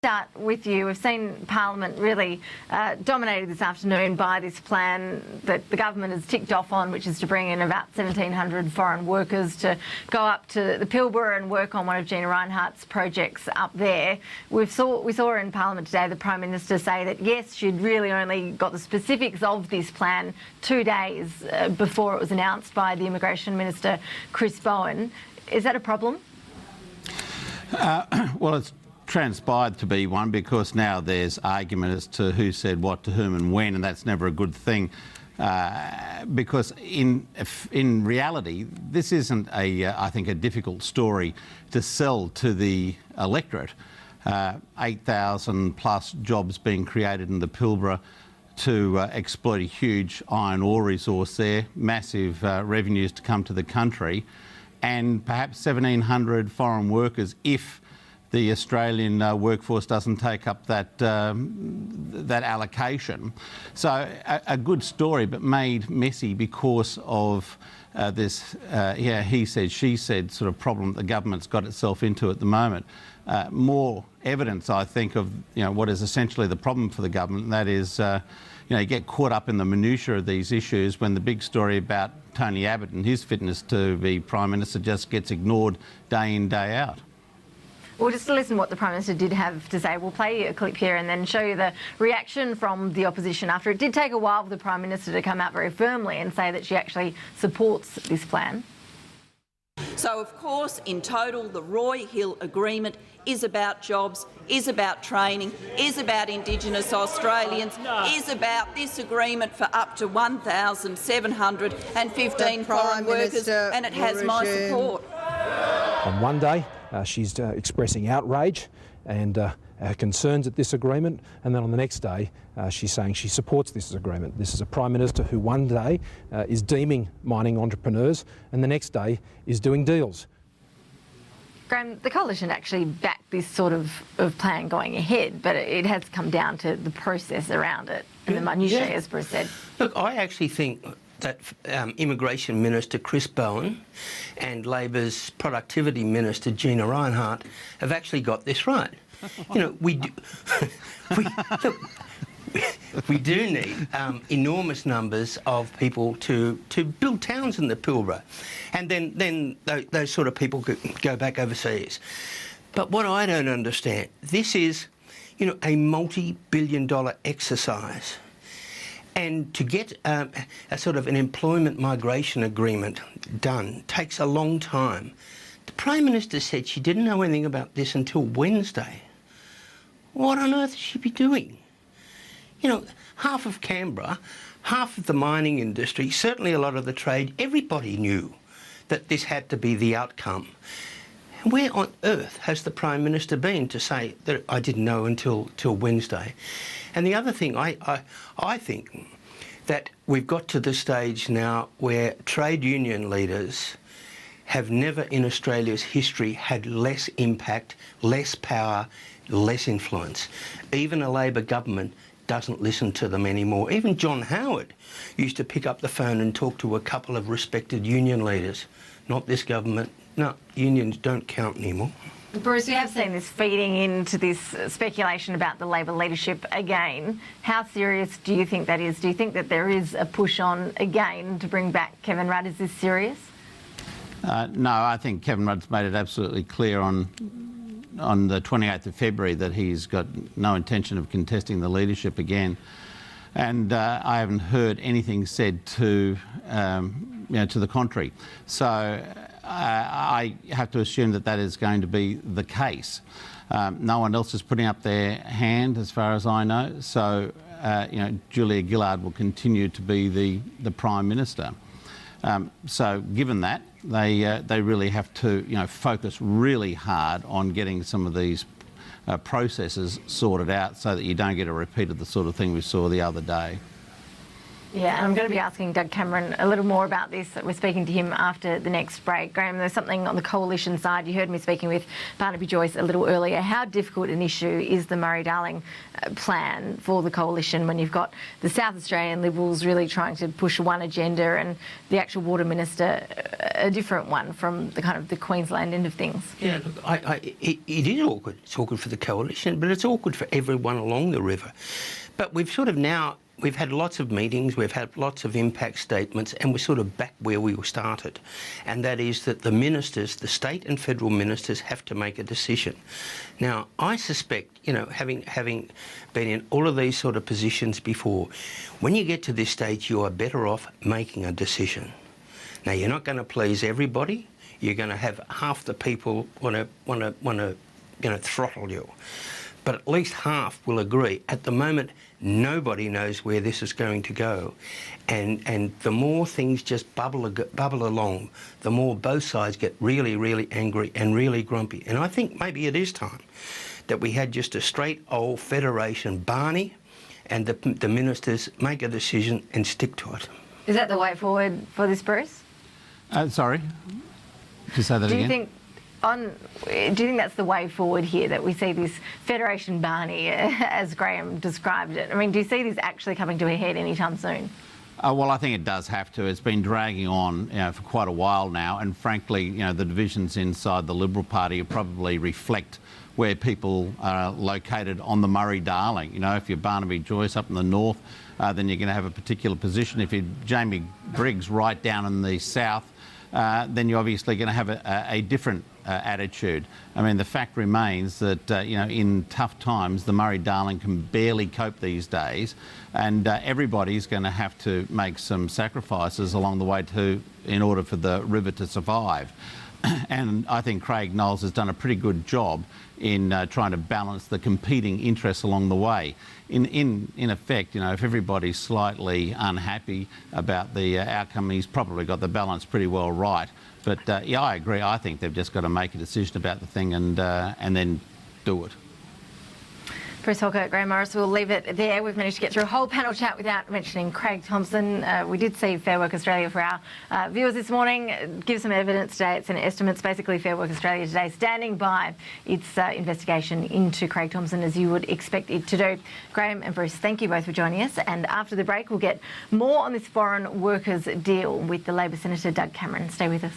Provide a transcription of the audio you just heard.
Start with you. We've seen Parliament really dominated this afternoon by this plan that the government has ticked off on, which is to bring in about 1,700 foreign workers to go up to the Pilbara and work on one of Gina Rinehart's projects up there. We saw in Parliament today the Prime Minister say that, yes, she'd really only got the specifics of this plan 2 days before it was announced by the Immigration Minister, Chris Bowen. Is that a problem? Well, it's transpired to be one, because now there's argument as to who said what to whom and when, and that's never a good thing. Because in reality, this isn't I think a difficult story to sell to the electorate. 8,000 plus jobs being created in the Pilbara to exploit a huge iron ore resource there, massive revenues to come to the country, and perhaps 1,700 foreign workers if the Australian workforce doesn't take up that allocation. So a good story, but made messy because of this he said, she said sort of problem the government's got itself into at the moment. More evidence, I think, of what is essentially the problem for the government, and that is you get caught up in the minutiae of these issues when the big story about Tony Abbott and his fitness to be Prime Minister just gets ignored day in, day out. Well, just to listen to what the Prime Minister did have to say, we'll play a clip here and then show you the reaction from the opposition after it did take a while for the Prime Minister to come out very firmly and say that she actually supports this plan. So, of course, in total, the Roy Hill agreement is about jobs, is about training, is about Indigenous Australians, is about this agreement for up to 1,715 foreign workers, and it has my support. On one day, she's expressing outrage and concerns at this agreement, and then on the next day she's saying she supports this agreement. This is a Prime Minister who one day is deeming mining entrepreneurs and the next day is doing deals. Graham, the coalition actually backed this sort of plan going ahead, but it has come down to the process around it and the minutiae, as Bruce said. Look, I actually think that Immigration Minister Chris Bowen and Labor's Productivity Minister Gina Rinehart have actually got this right. We do need enormous numbers of people to build towns in the Pilbara, and then those sort of people could go back overseas. But what I don't understand, this is, a multi-billion-dollar exercise. And to get a sort of an employment migration agreement done takes a long time. The Prime Minister said she didn't know anything about this until Wednesday. What on earth should she be doing? Half of Canberra, half of the mining industry, certainly a lot of the trade, everybody knew that this had to be the outcome. And where on earth has the Prime Minister been to say that I didn't know until Wednesday? And the other thing, I think that we've got to the stage now where trade union leaders have never in Australia's history had less impact, less power, less influence. Even a Labor government doesn't listen to them anymore. Even John Howard used to pick up the phone and talk to a couple of respected union leaders. Not this government. No, unions don't count anymore. Bruce, we have seen this feeding into this speculation about the Labor leadership again. How serious do you think that is? Do you think that there is a push on again to bring back Kevin Rudd? Is this serious? No, I think Kevin Rudd's made it absolutely clear on the 28th of February that he's got no intention of contesting the leadership again. And I haven't heard anything said to the contrary. So I have to assume that is going to be the case. No one else is putting up their hand, as far as I know. So Julia Gillard will continue to be the Prime Minister. So given that, they really have to focus really hard on getting some of these processes sorted out so that you don't get a repeat of the sort of thing we saw the other day. Yeah, and I'm going to be asking Doug Cameron a little more about this. We're speaking to him after the next break. Graham, there's something on the coalition side. You heard me speaking with Barnaby Joyce a little earlier. How difficult an issue is the Murray-Darling plan for the coalition when you've got the South Australian Liberals really trying to push one agenda and the actual Water Minister a different one from the kind of the Queensland end of things? Yeah, look, it is awkward. It's awkward for the coalition, but it's awkward for everyone along the river. But we've sort of now... We've had lots of meetings, we've had lots of impact statements, and we're sort of back where we started. And that is that the ministers, the state and federal ministers, have to make a decision. Now, I suspect, you know, having been in all of these sort of positions before, when you get to this stage, you are better off making a decision. Now, you're not going to please everybody. You're going to have half the people want to throttle you. But at least half will agree. At the moment, nobody knows where this is going to go. And the more things just bubble along, the more both sides get really, really angry and really grumpy. And I think maybe it is time that we had just a straight old Federation Barney and the ministers make a decision and stick to it. Is that the way forward for this, Bruce? Sorry? Just say that again. Do you think that's the way forward here, that we see this Federation Barney, as Graham described it? I mean, do you see this actually coming to a head anytime soon? Well, I think it does have to. It's been dragging on, for quite a while now, and frankly, the divisions inside the Liberal Party probably reflect where people are located on the Murray-Darling. If you're Barnaby Joyce up in the north, then you're going to have a particular position. If you're Jamie Briggs right down in the south, then you're obviously going to have a different attitude. I mean, the fact remains that, in tough times, the Murray-Darling can barely cope these days, and everybody's going to have to make some sacrifices along the way in order for the river to survive. And I think Craig Knowles has done a pretty good job in trying to balance the competing interests along the way. In effect, if everybody's slightly unhappy about the outcome, he's probably got the balance pretty well right. But yeah, I agree. I think they've just got to make a decision about the thing and then do it. Bruce Hawker, Grahame Morris, we'll leave it there. We've managed to get through a whole panel chat without mentioning Craig Thomson. We did see Fair Work Australia for our viewers this morning give some evidence dates and estimates. Basically, Fair Work Australia today standing by its investigation into Craig Thomson, as you would expect it to do. Graham and Bruce, thank you both for joining us. And after the break, we'll get more on this foreign workers deal with the Labor Senator Doug Cameron. Stay with us.